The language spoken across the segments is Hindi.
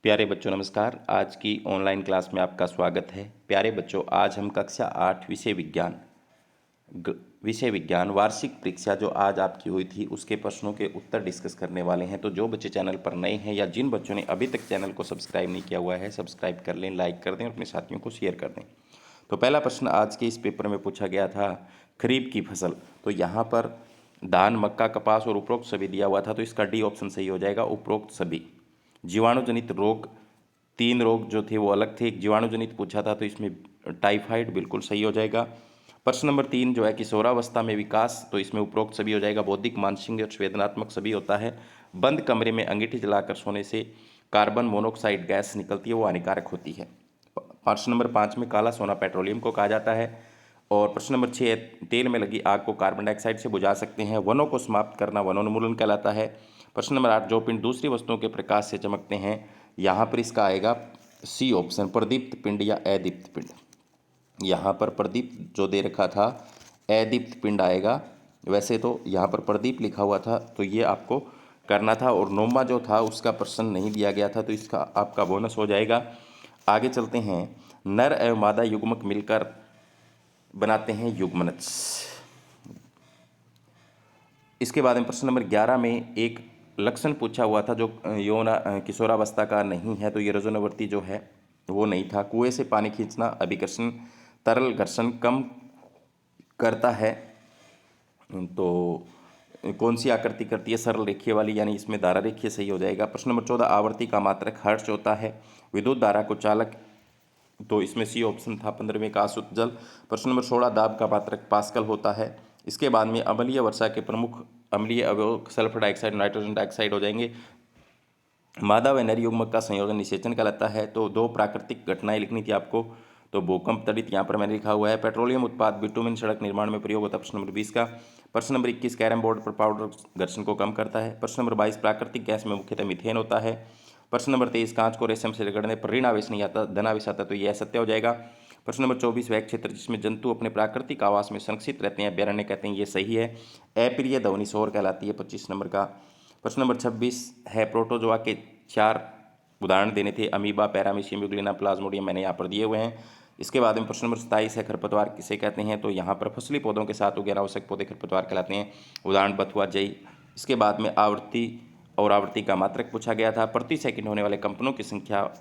प्यारे बच्चों नमस्कार। आज की ऑनलाइन क्लास में आपका स्वागत है। प्यारे बच्चों, आज हम कक्षा 8 विषय विज्ञान वार्षिक परीक्षा जो आज आपकी हुई थी उसके प्रश्नों के उत्तर डिस्कस करने वाले हैं। तो जो बच्चे चैनल पर नए हैं या जिन बच्चों ने अभी तक चैनल को सब्सक्राइब नहीं किया हुआ है, सब्सक्राइब कर लें, लाइक कर दें और अपने साथियों को शेयर कर दें। तो पहला प्रश्न आज के इस पेपर में पूछा गया था, खरीफ की फसल। तो यहाँ पर धान, मक्का, कपास और उपरोक्त सभी दिया हुआ था, तो इसका डी ऑप्शन सही हो जाएगा, उपरोक्त सभी। जीवाणुजनित रोग, 3 रोग जो थे वो अलग थे। एक जीवाणुजनित पूछा था तो इसमें टाइफाइड बिल्कुल सही हो जाएगा। प्रश्न नंबर 3 जो है किशोरावस्था में विकास, तो इसमें उपरोक्त सभी हो जाएगा। बौद्धिक, मानसिक और संवेदनात्मक सभी होता है। बंद कमरे में अंगीठी जलाकर सोने से कार्बन मोनोऑक्साइड गैस निकलती है, वो हानिकारक होती है। प्रश्न नंबर 5 में काला सोना पेट्रोलियम को कहा जाता है। और प्रश्न नंबर 6, तेल में लगी आग को कार्बन डाइऑक्साइड से बुझा सकते हैं। वनों को समाप्त करना वनोन्मूलन कहलाता है। प्रश्न नंबर 8, जो पिंड दूसरी वस्तुओं के प्रकाश से चमकते हैं, यहाँ पर इसका आएगा सी ऑप्शन, प्रदीप्त पिंड या अदीप्त पिंड। यहाँ पर प्रदीप जो दे रखा था, अदीप्त पिंड आएगा। वैसे तो यहाँ पर प्रदीप लिखा हुआ था तो ये आपको करना था, और नोमा जो था उसका प्रश्न नहीं दिया गया था तो इसका आपका बोनस हो जाएगा। आगे चलते हैं। नर एवं मादा युग्मक मिलकर बनाते हैं युग्मनज। इसके बाद में प्रश्न नंबर 11 में एक लक्षण पूछा हुआ था जो यौना किशोरावस्था का नहीं है, तो ये रजोनवर्ती जो है वो नहीं था। कुएं से पानी खींचना, अभिकर्षण, तरल घर्षण कम करता है, तो कौन सी आकृति करती है? सरल रेखीय वाली, यानी इसमें धारा रेखीय सही हो जाएगा। प्रश्न नंबर 14, आवर्ती का मात्रक हर्ट्ज होता है। विद्युत धारा को चालक, तो इसमें सी ऑप्शन था 15वें का आसुत जल। प्रश्न नंबर 16, दाब का मात्रक पास्कल होता है। इसके बाद में अम्लीय वर्षा के प्रमुख अम्लीय अवयव सल्फर डाइऑक्साइड, नाइट्रोजन डाइऑक्साइड हो जाएंगे। मादा व नर युग्मक का संयोजन निषेचन कहलाता है। तो 2 प्राकृतिक घटनाएं लिखनी थी आपको, तो भूकंप तड़ित यहाँ पर मैंने लिखा हुआ है। पेट्रोलियम उत्पाद बिटुमिन सड़क निर्माण में प्रयोग होता है, प्रश्न नंबर 20 का। प्रश्न नंबर 21, कैरम बोर्ड पर पाउडर घर्षण को कम करता है। प्रश्न नंबर 22, प्राकृतिक गैस में मुख्यतः मीथेन होता है। प्रश्न नंबर 23, कांच को रेशम से रगड़ने पर ऋण आवेश नहीं आता, धन आवेश आता, तो यह असत्य हो जाएगा। प्रश्न नंबर 24, वह क्षेत्र जिसमें जंतु अपने प्राकृतिक आवास में संरक्षित रहते हैं अभ्यारण्य कहते हैं, ये सही है। अप्रिय ध्वनि शोर कहलाती है, 25 नंबर का। प्रश्न नंबर 26 है, प्रोटोजोआ के 4 उदाहरण देने थे, अमीबा, पैरामीशियम, यूग्लिना, प्लाज्मोडियम मैंने यहाँ पर दिए हुए हैं। इसके बाद में प्रश्न नंबर 27 है, खरपतवार किसे कहते हैं? तो यहाँ पर फसली पौधों के साथ उगे अनावश्यक पौधे खरपतवार कहलाते हैं, उदाहरण बथुआ, जई। इसके बाद में आवृत्ति और आवृत्ति का मात्रक पूछा गया था। प्रति सेकंड होने वाले कंपनों की संख्या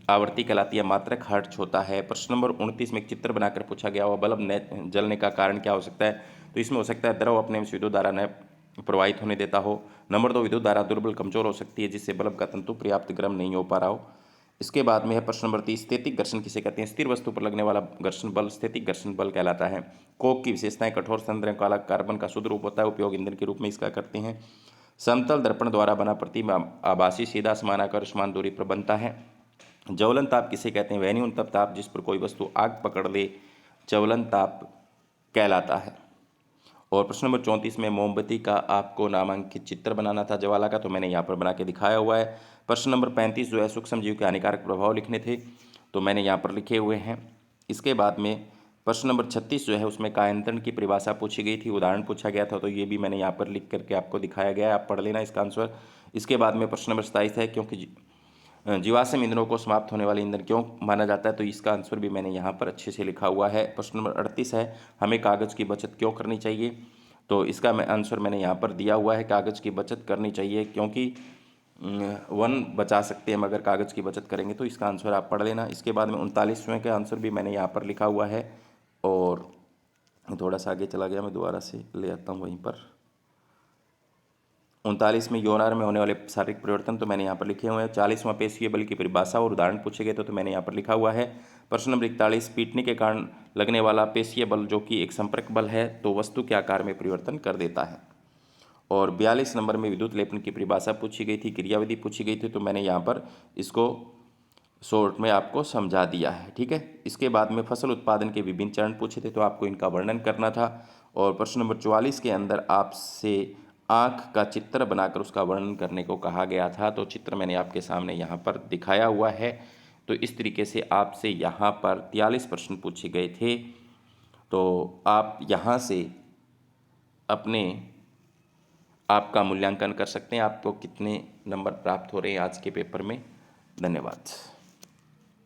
आवृत्ति कहलाती है, मात्रक हर्ट्ज होता है। प्रश्न नंबर 29 में एक चित्र बनाकर पूछा गया हुआ, बल्ब जलने का कारण क्या हो सकता है? तो इसमें हो सकता है द्रव अपने में से विद्युत धारा न प्रवाहित होने देता हो। नंबर 2, विद्युत धारा दुर्बल कमजोर हो सकती है जिससे बल्ब का तंतु पर्याप्त गर्म नहीं हो पा रहा हो। इसके बाद में है प्रश्न नंबर 30, स्थैतिक घर्षण किसे कहते हैं? स्थिर वस्तु पर लगने वाला घर्षण बल स्थैतिक घर्षण बल कहलाता है। कोक की विशेषताएं, कठोर संतरे काला कार्बन का शुद्ध रूप होता है, उपयोग ईंधन के रूप में इसका करते हैं। समतल दर्पण द्वारा बना प्रतिमा आभासी सीधा समान आकार समान दूरी पर बनता है। ज्वलन ताप किसे कहते हैं? वह न्यूनतम ताप जिस पर कोई वस्तु आग पकड़ ले ज्वलन ताप कहलाता है। और प्रश्न नंबर 34 में मोमबत्ती का आपको नामांकित चित्र बनाना था ज्वाला का, तो मैंने यहाँ पर बना के दिखाया हुआ है। प्रश्न नंबर 35 जो है सूक्ष्म जीव के हानिकारक प्रभाव लिखने थे, तो मैंने यहाँ पर लिखे हुए हैं। इसके बाद में प्रश्न नंबर 36 जो है उसमें कायांतरण की परिभाषा पूछी गई थी, उदाहरण पूछा गया था, तो ये भी मैंने यहाँ पर लिख करके आपको दिखाया गया है, आप पढ़ लेना इसका आंसर। इसके बाद में प्रश्न नंबर 27 है, क्योंकि जीवाश्म ईंधनों को समाप्त होने वाले ईंधन क्यों माना जाता है? तो इसका आंसर भी मैंने यहाँ पर अच्छे से लिखा हुआ है। प्रश्न नंबर 38 है, हमें कागज़ की बचत क्यों करनी चाहिए? तो इसका आंसर मैंने यहाँ पर दिया हुआ है, कागज़ की बचत करनी चाहिए क्योंकि वन बचा सकते हैं मगर कागज़ की बचत करेंगे, तो इसका आंसर आप पढ़ लेना। इसके बाद में 39वें का आंसर भी मैंने यहाँ पर लिखा हुआ है, और थोड़ा सा आगे चला गया, मैं दोबारा से ले आता हूँ वहीं पर। 39 में यौनार में होने वाले शारीरिक परिवर्तन, तो मैंने यहाँ पर लिखे हुए हैं। 40वां पेशीय बल की परिभाषा और उदाहरण पूछे गए तो मैंने यहाँ पर लिखा हुआ है। प्रश्न नंबर 41, पीटने के कारण लगने वाला पेशीय बल जो कि एक संपर्क बल है, तो वस्तु के आकार में परिवर्तन कर देता है। और 42 नंबर में विद्युत लेपन की परिभाषा पूछी गई थी, क्रियाविधि पूछी गई थी, तो मैंने यहाँ पर इसको शॉर्ट में आपको समझा दिया है, ठीक है। इसके बाद में फसल उत्पादन के विभिन्न चरण पूछे थे, तो आपको इनका वर्णन करना था। और प्रश्न नंबर 44 के अंदर आपसे आँख का चित्र बनाकर उसका वर्णन करने को कहा गया था, तो चित्र मैंने आपके सामने यहाँ पर दिखाया हुआ है। तो इस तरीके से आपसे यहाँ पर 43 प्रश्न पूछे गए थे, तो आप यहाँ से अपने आपका मूल्यांकन कर सकते हैं, आपको कितने नंबर प्राप्त हो रहे हैं आज के पेपर में। धन्यवाद।